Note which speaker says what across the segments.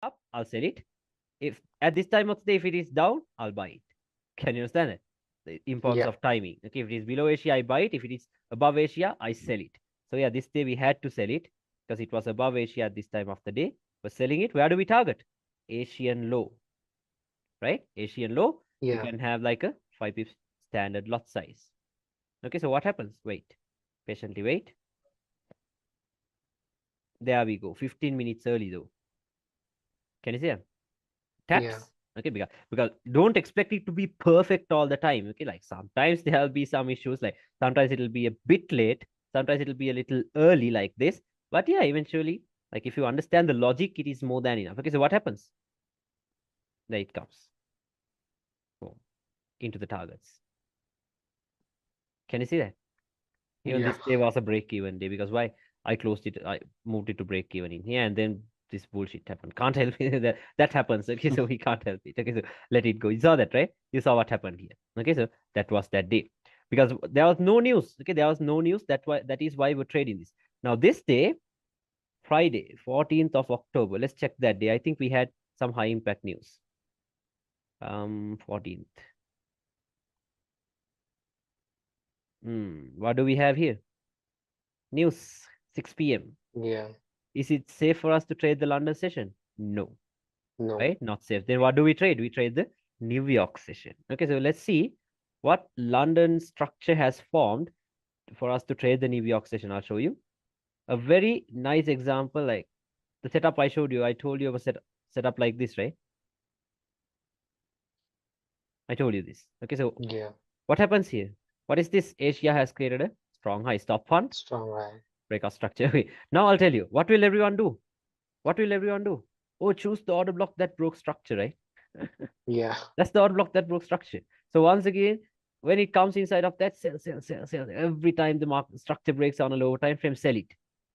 Speaker 1: up, I'll sell it. If at this time of the day, if it is down, I'll buy it. Can you understand it? The importance
Speaker 2: Yeah.
Speaker 1: of timing. Okay, if it is below Asia, I buy it. If it is above Asia, I sell it. So yeah, this day we had to sell it because it was above Asia at this time of the day. We're selling it. Where do we target? Asian low, right? Asian low. You
Speaker 2: Yeah.
Speaker 1: can have like a 5 pips standard lot size. Okay, so what happens? Wait, patiently wait. There we go. 15 minutes early though. Can you see that?
Speaker 2: Yeah.
Speaker 1: Taps. Okay, because don't expect it to be perfect all the time. Okay, like sometimes there'll be some issues, like sometimes it'll be a bit late, sometimes it'll be a little early like this. But yeah, eventually, like if you understand the logic, it is more than enough. Okay, so what happens? There it comes. Oh, into the targets. Can you see that? Even
Speaker 2: Yeah.
Speaker 1: this day was a break even day because why? I closed it, I moved it to break even in here, and then this bullshit happened. Can't help it. That happens. Okay, so we can't help it. Okay, so let it go. You saw that, right? You saw what happened here. Okay, so that was that day. Because there was no news. Okay, there was no news. That is why we're trading this. Now, this day, Friday, 14th of October. Let's check that day. I think we had some high impact news. 14th. What do we have here? News, 6 p.m.
Speaker 2: Yeah.
Speaker 1: Is it safe for us to trade the London session? No,
Speaker 2: No.
Speaker 1: right? Not safe. Then what do we trade? We trade the New York session. Okay, so let's see what London structure has formed for us to trade the New York session. I'll show you a very nice example, like the setup I showed you. I told you of a set up like this, right? I told you this. Okay, so
Speaker 2: Yeah.
Speaker 1: what happens here? What is this? Asia has created a strong high stop fund
Speaker 2: Strong eye.
Speaker 1: breakout structure. Okay, now I'll tell you what will everyone do? What will everyone do? Oh, choose the order block that broke structure, right?
Speaker 2: Yeah.
Speaker 1: That's the order block that broke structure. So once again, when it comes inside of that, sell, sell, sell, sell. Every time the market structure breaks on a lower time frame, sell it.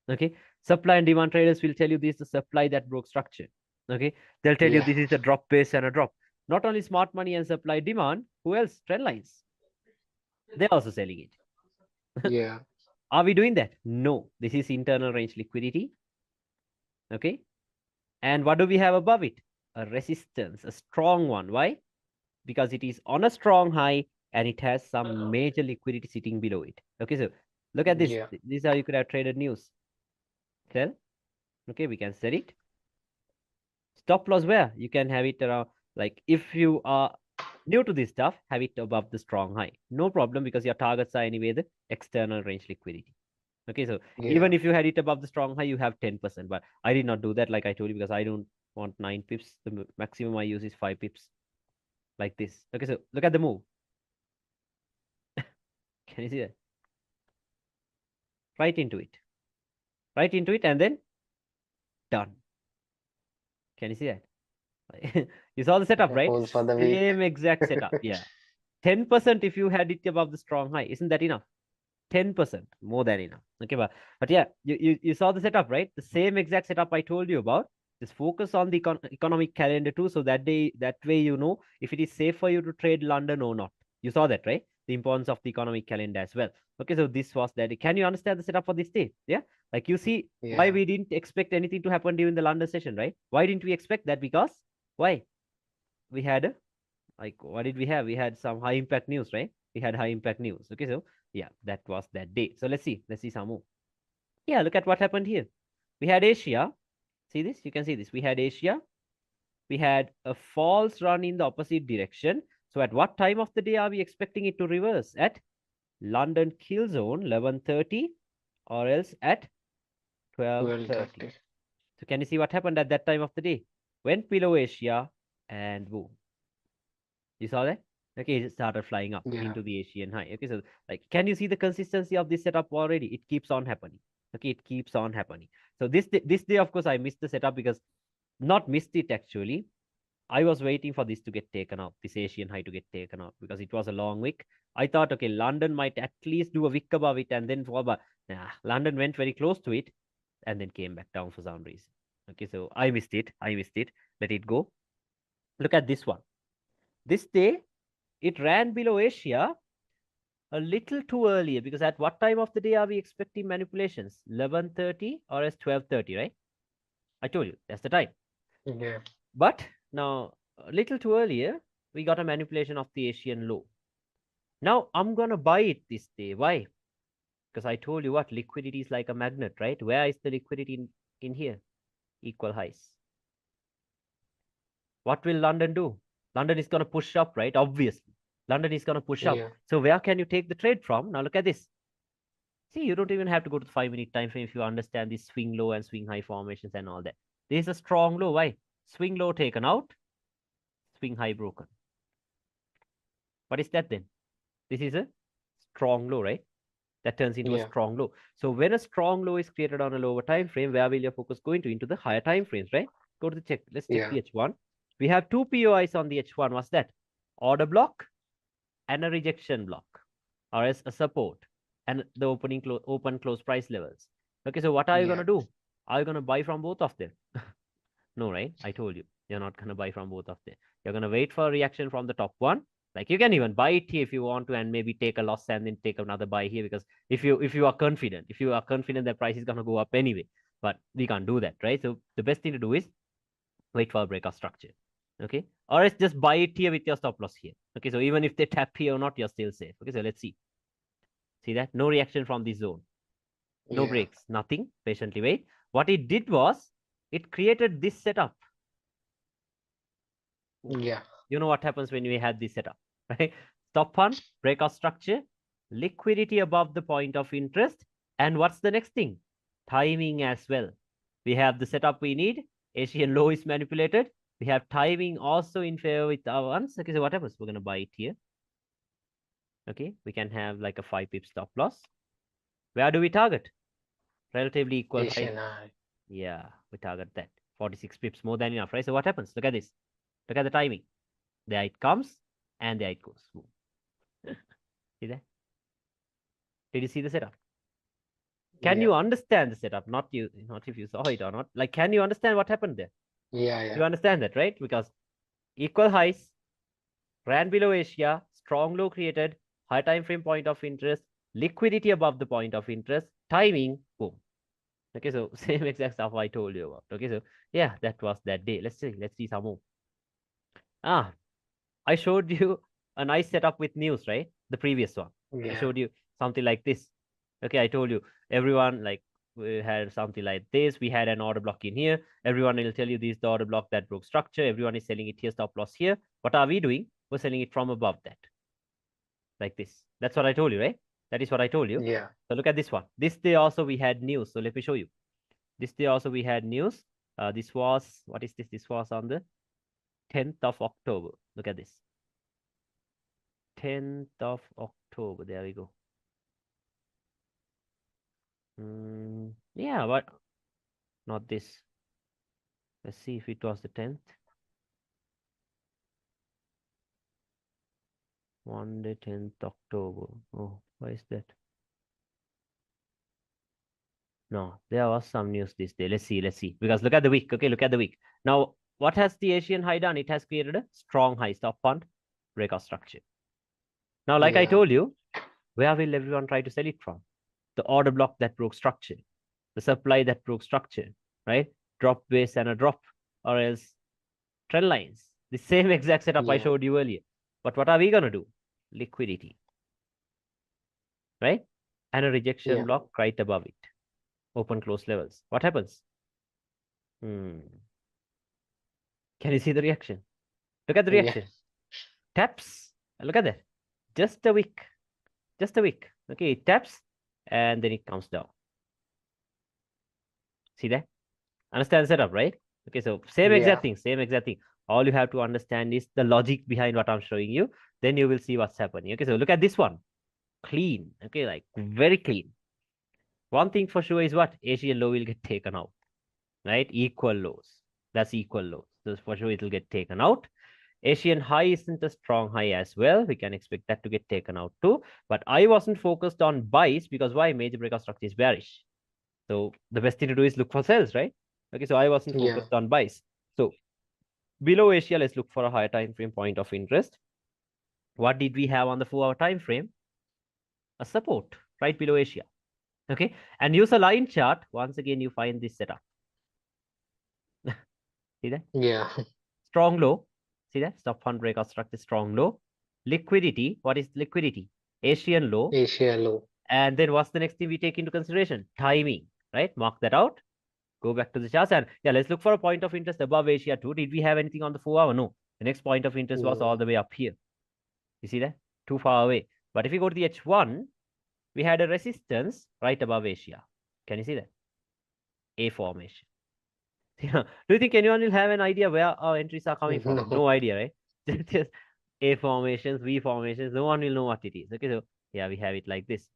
Speaker 1: Okay. Supply and demand traders will tell you this is the supply that broke structure. Okay. They'll tell you
Speaker 2: Yeah.
Speaker 1: this is a drop base and a drop. Not only smart money and supply demand, who else? Trend lines. They're also selling it.
Speaker 2: Yeah.
Speaker 1: Are we doing that? No. This is internal range liquidity. Okay. And what do we have above it? A resistance, a strong one. Why? Because it is on a strong high and it has some major liquidity sitting below it. Okay, so look at this.
Speaker 2: Yeah.
Speaker 1: This is how you could have traded news. Sell. Okay, we can sell it. Stop loss where? You can have it around, like if you are new to this stuff, have it above the strong high. No problem because your targets are anyway the external range liquidity. Okay, so
Speaker 2: Yeah.
Speaker 1: even if you had it above the strong high, you have 10%. But I did not do that like I told you because I don't want 9 pips. The maximum I use is 5 pips like this. Okay, so look at the move. Can you see that? Right into it. Right into it and then done. Can you see that? You saw the setup, right?
Speaker 2: Hold for the week.
Speaker 1: Same exact setup. Yeah. 10% if you had it above the strong high. Isn't that enough? 10%, more than enough. Okay, but yeah, you saw the setup, right? The same exact setup I told you about. Just focus on the economic calendar too, so that way you know if it is safe for you to trade London or not. You saw that, right? The importance of the economic calendar as well. Okay, so this was that. Can you understand the setup for this day? Yeah, like you see why
Speaker 2: Yeah.
Speaker 1: we didn't expect anything to happen during the London session, right? Why didn't we expect that? Because why? We had a, like, what did we have? We had some high impact news, right? We had high impact news. Okay, so yeah, that was that day. So let's see some more. Yeah, look at what happened here. We had Asia. See this? You can see this. We had Asia. We had a false run in the opposite direction. So at what time of the day are we expecting it to reverse? At London kill zone 11:30 or else at 12:30.
Speaker 2: 12:30.
Speaker 1: So can you see what happened at that time of the day? Went below Asia and boom. You saw that? Okay, it started flying up
Speaker 2: Yeah.
Speaker 1: into the Asian high. Okay, so like, can you see the consistency of this setup already? It keeps on happening. Okay, it keeps on happening. So this day, of course, I missed the setup because not missed it actually. I was waiting for this to get taken out, this Asian high to get taken out because it was a long wick. I thought, okay, London might at least do a wick above it and then fall, but nah, London went very close to it and then came back down for some reason. Okay, so I missed it. I missed it. Let it go. Look at this one. This day, it ran below Asia a little too early because at what time of the day are we expecting manipulations? 11:30 or as 12:30, right? I told you that's the time.
Speaker 2: Yeah.
Speaker 1: But now, a little too earlier, we got a manipulation of the Asian low. Now, I'm going to buy it this day. Why? Because I told you what, liquidity is like a magnet, right? Where is the liquidity in here? Equal highs. What will London do? London is going to push up, right? Obviously. London is going to push up.
Speaker 2: Yeah.
Speaker 1: So where can you take the trade from? Now look at this. See, you don't even have to go to the 5-minute time frame if you understand these swing low and swing high formations and all that. This is a strong low. Why? Swing low taken out, swing high broken. What is that then? This is a strong low, right? That turns into a
Speaker 2: Yeah.
Speaker 1: strong low. So when a strong low is created on a lower time frame, where will your focus go into? Into the higher time frames, right? Go to the check. Let's check
Speaker 2: Yeah.
Speaker 1: the H1. We have two POIs on the H1. What's that? Order block and a rejection block, or as a support, and the open close price levels. Okay, so what are you
Speaker 2: Yeah.
Speaker 1: gonna do? Are you gonna buy from both of them? No, right? I told you, you're not gonna buy from both of them. You're gonna wait for a reaction from the top one. Like you can even buy it here if you want to, and maybe take a loss and then take another buy here, because if you are confident, that price is gonna go up anyway. But we can't do that, right? So the best thing to do is wait for a breakout structure. Okay, or it's just buy it here with your stop loss here. Okay, so even if they tap here or not, you're still safe. Okay, so let's see. See that? No reaction from this zone. No
Speaker 2: Yeah.
Speaker 1: breaks, nothing. Patiently wait. What it did was, it created this setup.
Speaker 2: Yeah.
Speaker 1: You know what happens when we had this setup, right? Stop hunt, breakout structure, liquidity above the point of interest, and what's the next thing? Timing as well. We have the setup we need. Asian low is manipulated. We have timing also in favor with our ones. Okay, so what happens? We're going to buy it here. Okay, we can have like a 5 pip stop loss. Where do we target? Relatively equal high.
Speaker 2: Asian eye.
Speaker 1: Yeah, we target that. 46 pips, more than enough, right? So what happens? Look at this. Look at the timing. There it comes, and there it goes. Boom. See that? Did you see the setup? Can
Speaker 2: Yeah.
Speaker 1: you understand the setup? Not if you saw it or not. Like, can you understand what happened there?
Speaker 2: Yeah. Yeah.
Speaker 1: You understand that, right? Because equal highs, ran below Asia, strong low created, high time frame point of interest, liquidity above the point of interest, timing, boom. Okay, so same exact stuff I told you about. Okay, so yeah, that was that day. Let's see some more. I showed you a nice setup with news, right? The previous one. I
Speaker 2: Yeah.
Speaker 1: showed you something like this. Okay, I told you everyone, like, we had something like this. We had an order block in here. Everyone will tell you this is the order block that broke structure. Everyone is selling it here, stop loss here. What are we doing? We're selling it from above that, like this. That's what I told you, right? That is what I told you.
Speaker 2: Yeah.
Speaker 1: So look at this one. This day also we had news. So let me show you. This day also we had news. This was, what is this? This was on the 10th of October. Look at this. 10th of October. There we go. Yeah, but not this. Let's see if it was the 10th. Monday, 10th October. Oh, why is that? No, there was some news this day. Let's see. Because look at the week. Okay, look at the week. Now, what has the Asian high done? It has created a strong high stop fund breakout structure. Now, like I
Speaker 2: Yeah.
Speaker 1: told you, where will everyone try to sell it from? The order block that broke structure, the supply that broke structure, right? Drop base and a drop, or else trend lines. The same exact setup I
Speaker 2: Yeah.
Speaker 1: showed you earlier. But what are we going to do? Liquidity, right? And a rejection
Speaker 2: Yeah.
Speaker 1: block right above it. Open close levels. What happens? Can you see the reaction? Look at the
Speaker 2: Yeah.
Speaker 1: reaction. Taps. Look at that. Just a wick. Just a wick. Okay, it taps and then it comes down. See that? Understand the setup, right? Okay, so same
Speaker 2: Yeah.
Speaker 1: exact thing, same exact thing. All you have to understand is the logic behind what I'm showing you. Then you will see what's happening. Okay, so look at this one. Clean. Okay, like very clean. One thing for sure is what? Asian low will get taken out, right? Equal lows. That's equal lows. So for sure it will get taken out. Asian high isn't a strong high as well. We can expect that to get taken out too. But I wasn't focused on buys because why? Major breakout structure is bearish. So the best thing to do is look for sells, right? Okay, so I wasn't
Speaker 2: Yeah.
Speaker 1: focused on buys. So below Asia, let's look for a higher time frame point of interest. What did we have on the 4-hour time frame? A support right below Asia. Okay, and use a line chart. Once again, you find this setup. See that?
Speaker 2: Yeah.
Speaker 1: Strong low. See that? Stop fund breakout structure, strong low. Liquidity. What is liquidity? Asian low.
Speaker 2: Asia low.
Speaker 1: And then what's the next thing we take into consideration? Timing, right? Mark that out. Go back to the charts and yeah, let's look for a point of interest above Asia too. Did we have anything on the 4 hour? No. The next point of interest was all
Speaker 2: No.
Speaker 1: the way up here. You see that? Too far away. But if you go to the H1, we had a resistance right above Asia. Can you see that? A formation. Do you think anyone will have an idea where our entries are coming from?
Speaker 2: No.
Speaker 1: No idea, right? Just A formations, V formations. No one will know what it is. Okay, so yeah, we have it like this.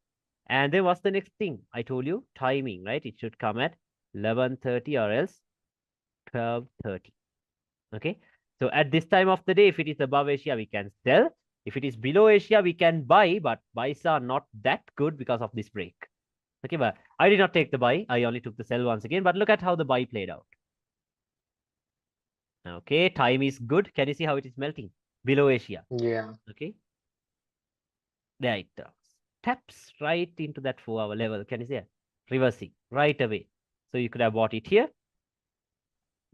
Speaker 1: And then what's the next thing? I told you timing, right? It should come at 11:30 or else 12:30. Okay. So at this time of the day, if it is above Asia, we can sell. If it is below Asia, we can buy, but buys are not that good because of this break. Okay, but I did not take the buy. I only took the sell once again. But look at how the buy played out. Okay, time is good. Can you see how it is melting? Below Asia.
Speaker 2: Yeah.
Speaker 1: Okay. There it taps right into that 4 hour level. Can you see it? Reversing right away. So you could have bought it here.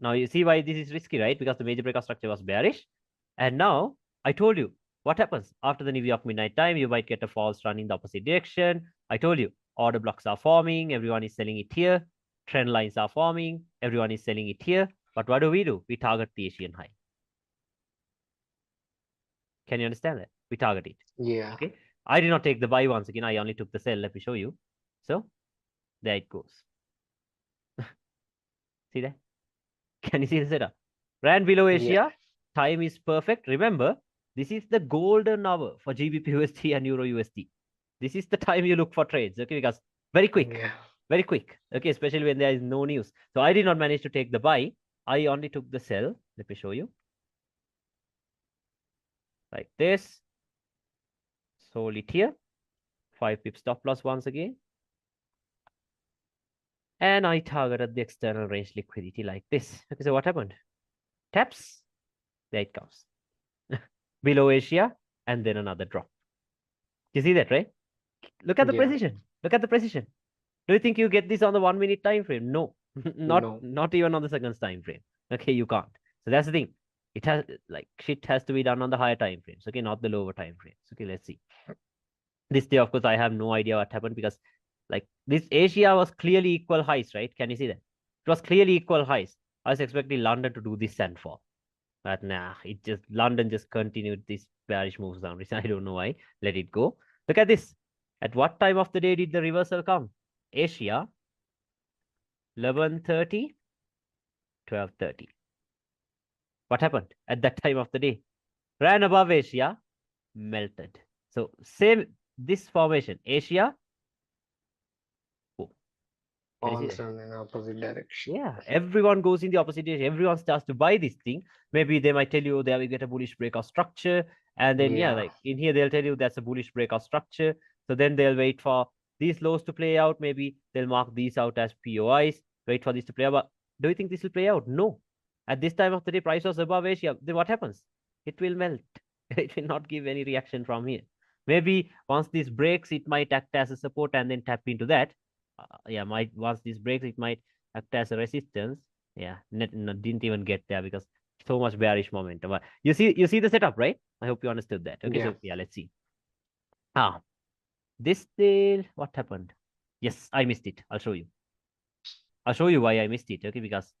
Speaker 1: Now you see why this is risky, right? Because the major breakout structure was bearish. And now I told you what happens after the New York midnight time. You might get a false run in the opposite direction. I told you order blocks are forming. Everyone is selling it here. Trend lines are forming. Everyone is selling it here. But what do? We target the Asian high. Can you understand that? We target it.
Speaker 2: Yeah.
Speaker 1: Okay. I did not take the buy once again. I only took the sell. Let me show you. So there it goes. See that? Can you see the setup? Ran below Asia.
Speaker 2: Yeah.
Speaker 1: Time is perfect. Remember, this is the golden hour for GBP USD and Euro USD. This is the time you look for trades. Okay, because very quick.
Speaker 2: Yeah.
Speaker 1: Very quick. Okay, especially when there is no news. So I did not manage to take the buy. I only took the sell. Let me show you. Like this. Sold it here. 5 pip stop loss once again. And I targeted the external range liquidity like this. Okay, so what happened? Taps. There it comes. Below Asia. And then another drop. You see that, right? Look at the
Speaker 2: Yeah.
Speaker 1: precision. Look at the precision. Do you think you get this on the 1 minute time frame? No.
Speaker 2: No.
Speaker 1: Not even on the seconds time frame. Okay, you can't. So that's the thing. It has like shit has to be done on the higher time frames. Okay, not the lower time frames. Okay, let's see. This day, of course, I have no idea what happened because like this Asia was clearly equal highs, right? Can you see that? It was clearly equal highs. I was expecting London to do this and fall. But nah, London just continued this bearish moves down. I don't know why. Let it go. Look at this. At what time of the day did the reversal come? Asia, 11:30, 12:30. What happened at that time of the day? Ran above Asia, melted. So same this formation, Asia. Oh,
Speaker 2: Falls in opposite direction.
Speaker 1: yeah, everyone goes in the opposite direction. Everyone starts to buy this thing. Maybe they might tell you they will get a bullish breakout structure. And then, yeah, like in here, they'll tell you that's a bullish breakout structure. So then they'll wait for these lows to play out. Maybe they'll mark these out as POIs, wait for this to play out. But do you think this will play out? No. At this time of the day, price was above Asia. Then what happens? It will melt. It will not give any reaction from here. Maybe once this breaks, it might act as a support and then tap into that. Once this breaks, it might act as a resistance. Yeah, didn't even get there because so much bearish momentum. But you see the setup, right? I hope you understood that. Okay,
Speaker 2: Yeah.
Speaker 1: so yeah, let's see. This still what happened? Yes, I missed it. I'll show you. I'll show you why I missed it. Okay, because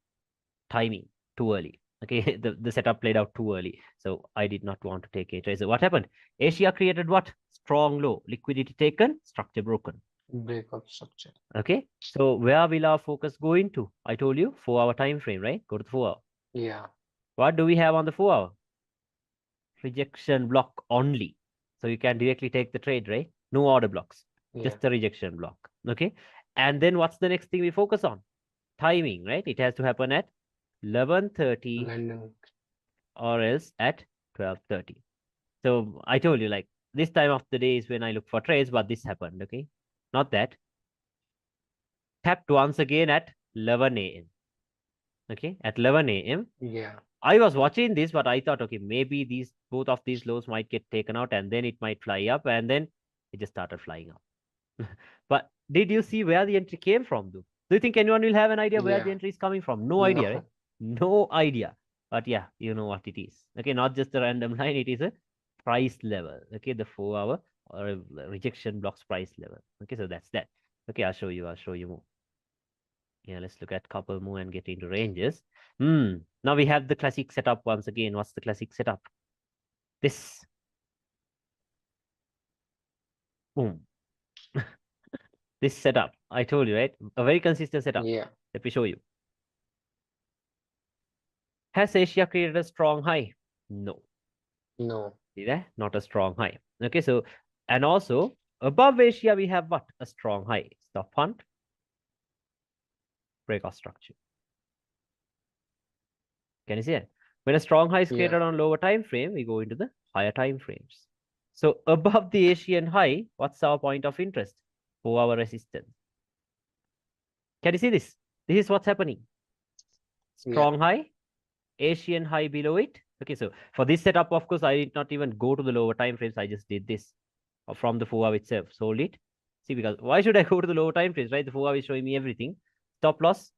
Speaker 1: timing too early. Okay, the setup played out too early, so I did not want to take a trade. So what happened? Asia created what? Strong low, liquidity taken, structure broken.
Speaker 2: Breakout structure.
Speaker 1: Okay, so where will our focus go into? I told you 4 hour time frame, right? Go to the 4 hour.
Speaker 2: Yeah.
Speaker 1: What do we have on the 4 hour? Rejection block only. So you can directly take the trade, right? No order blocks, just the rejection block. Okay, and then what's the next thing we focus on? Timing, right? It has to happen at 11:30
Speaker 2: London.
Speaker 1: or else at 12:30. So I told you like this time of the day is when I look for trades, but this happened. Okay, not that. Tapped once again at 11 a.m. Okay, at 11 a.m.
Speaker 2: Yeah.
Speaker 1: I was watching this, but I thought, okay, maybe both of these lows might get taken out and then it might fly up, and then it just started flying up. But did you see where the entry came from, though? Do you think anyone will have an idea where the entry is coming from? No idea, right? No idea. But yeah, you know what it is. Okay, not just a random line, it is a price level. Okay, the 4 hour or a rejection blocks price level. Okay, so that's that. Okay, I'll show you more. Yeah, let's look at couple more and get into ranges. Now we have the classic setup once again. What's the classic setup? This. Boom. This setup. I told you, right? A very consistent setup.
Speaker 2: Yeah.
Speaker 1: Let me show you. Has Asia created a strong high? No.
Speaker 2: No.
Speaker 1: See that? Not a strong high. Okay, so, and also above Asia, we have what? A strong high. Stop hunt, breakout structure. Can you see it? When a strong high is
Speaker 2: Yeah.
Speaker 1: created on lower time frame, we go into the higher time frames. So above the Asian high, what's our point of interest? 4 hour resistance. Can you see this? This is what's happening.
Speaker 2: Yeah.
Speaker 1: Strong high, Asian high below it. Okay, so for this setup, of course, I did not even go to the lower time frames. I just did this from the 4 hour itself, sold it. See, because why should I go to the lower time frames, right? The 4 hour is showing me everything. Stop loss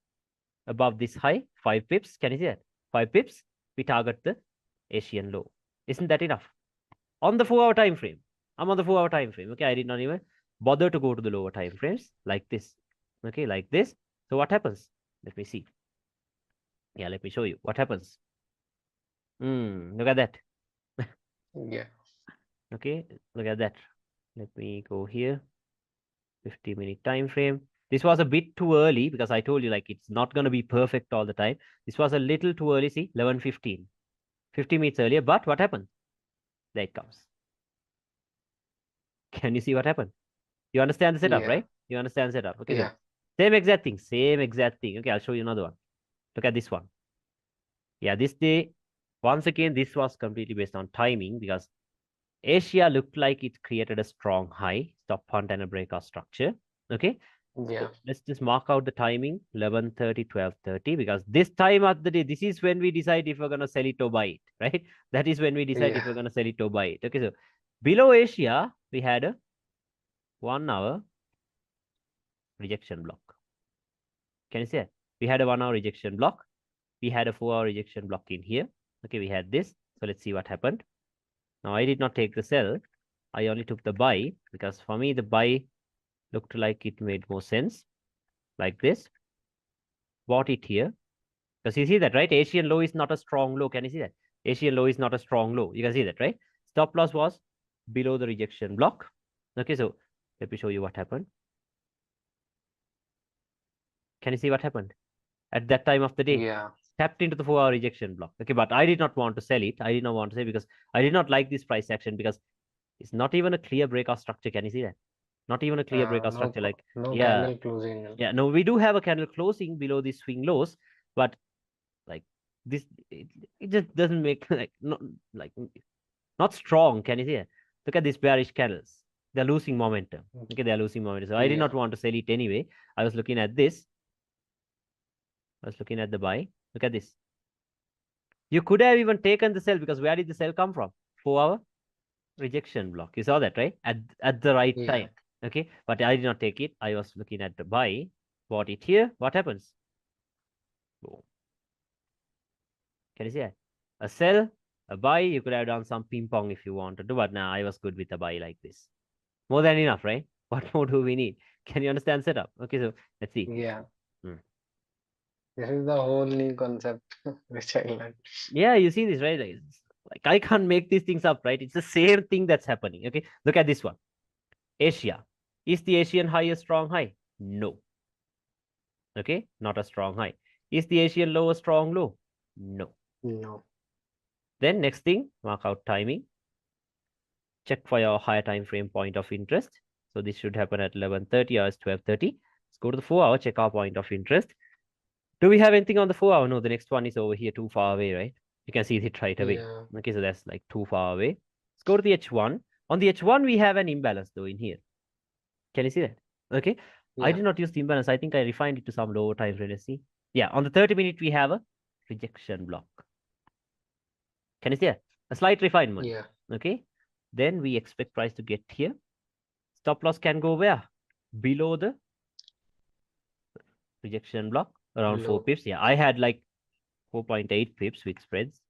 Speaker 1: above this high, 5 pips. Can you see that? 5 pips, we target the Asian low. Isn't that enough? On the 4 hour time frame. I'm on the 4 hour time frame. Okay, I did not even bother to go to the lower time frames like this. Okay, like this. So what happens? Let me see. Yeah, let me show you what happens. Look at that.
Speaker 2: Yeah.
Speaker 1: Okay, look at that. Let me go here. 50-minute time frame. This was a bit too early because I told you like it's not going to be perfect all the time. This was a little too early. See, 11:15, 50 minutes earlier. But what happened? There it comes. Can you see what happened? You understand the setup,
Speaker 2: Yeah.
Speaker 1: right? You understand the setup. Okay, so
Speaker 2: Yeah.
Speaker 1: same exact thing. Same exact thing. Okay, I'll show you another one. Look at this one. Yeah, this day, once again, this was completely based on timing because Asia looked like it created a strong high, stop hunt and a breakout structure. Okay,
Speaker 2: Yeah.
Speaker 1: so let's just mark out the timing 11:30, 12:30 because this time of the day, this is when we decide if we're going to sell it or buy it, right? That is when we decide
Speaker 2: Yeah.
Speaker 1: if we're going to sell it or buy it. Okay, so below Asia, we had a 1 hour rejection block. Can you see it? We had a 1 hour rejection block. We had a 4 hour rejection block in here. Okay, we had this. So let's see what happened. Now I did not take the sell. I only took the buy because for me, the buy looked like it made more sense like this. Bought it here. Because you see that, right? Asian low is not a strong low. Can you see that? Asian low is not a strong low. You can see that, right? Stop loss was below the rejection block. Okay, so let me show you what happened. Can you see what happened? At that time of the day,
Speaker 2: Yeah.
Speaker 1: tapped into the 4 hour rejection block. Okay, but I did not want to sell it. I did not want to sell because I did not like this price action because it's not even a clear breakout structure. Can you see that? Not even a clear breakout
Speaker 2: No.
Speaker 1: structure. Like,
Speaker 2: No
Speaker 1: yeah,
Speaker 2: candle closing.
Speaker 1: yeah. No, we do have a candle closing below these swing lows, but like this, it just doesn't make like not strong. Can you see it? Look at these bearish candles. They're losing momentum. Okay, they're losing momentum. So I did
Speaker 2: Yeah.
Speaker 1: not want to sell it anyway. I was looking at this. I was looking at the buy. Look at this. You could have even taken the sell because where did the sell come from? 4 hour rejection block. You saw that, right? At the right
Speaker 2: Yeah.
Speaker 1: time. Okay, but I did not take it. I was looking at the buy. Bought it here. What happens? Boom. Can you see that? A sell, a buy. You could have done some ping pong if you wanted to, but now I was good with a buy like this. More than enough, right? What more do we need? Can you understand setup? Okay, so let's see.
Speaker 2: Yeah.
Speaker 1: Hmm.
Speaker 2: This is the whole new concept which I learned.
Speaker 1: Yeah, you see this, right? Like I can't make these things up, right? It's the same thing that's happening. Okay, look at this one. Asia. Is the Asian high a strong high? No. Okay, not a strong high. Is the Asian low a strong low? No.
Speaker 2: No.
Speaker 1: Then next thing, mark out timing. Check for your higher time frame point of interest. So this should happen at 11:30 or 12:30. Let's go to the 4 hour, check our point of interest. Do we have anything on the 4 hour? No, the next one is over here, too far away, right? You can see it right away.
Speaker 2: Yeah.
Speaker 1: Okay, so that's like too far away. Let's go to the H1. On the H1, we have an imbalance though in here. Can you see that? Okay. I
Speaker 2: Yeah.
Speaker 1: did not use the imbalance. I think I refined it to some lower time frame. Let's see. Yeah, on the 30-minute, we have a rejection block. Can you see that? A slight refinement.
Speaker 2: Yeah.
Speaker 1: Okay. Then we expect price to get here. Stop loss can go where? Below the rejection block, around 4
Speaker 2: Low.
Speaker 1: pips. Yeah, I had like 4.8 pips with spreads.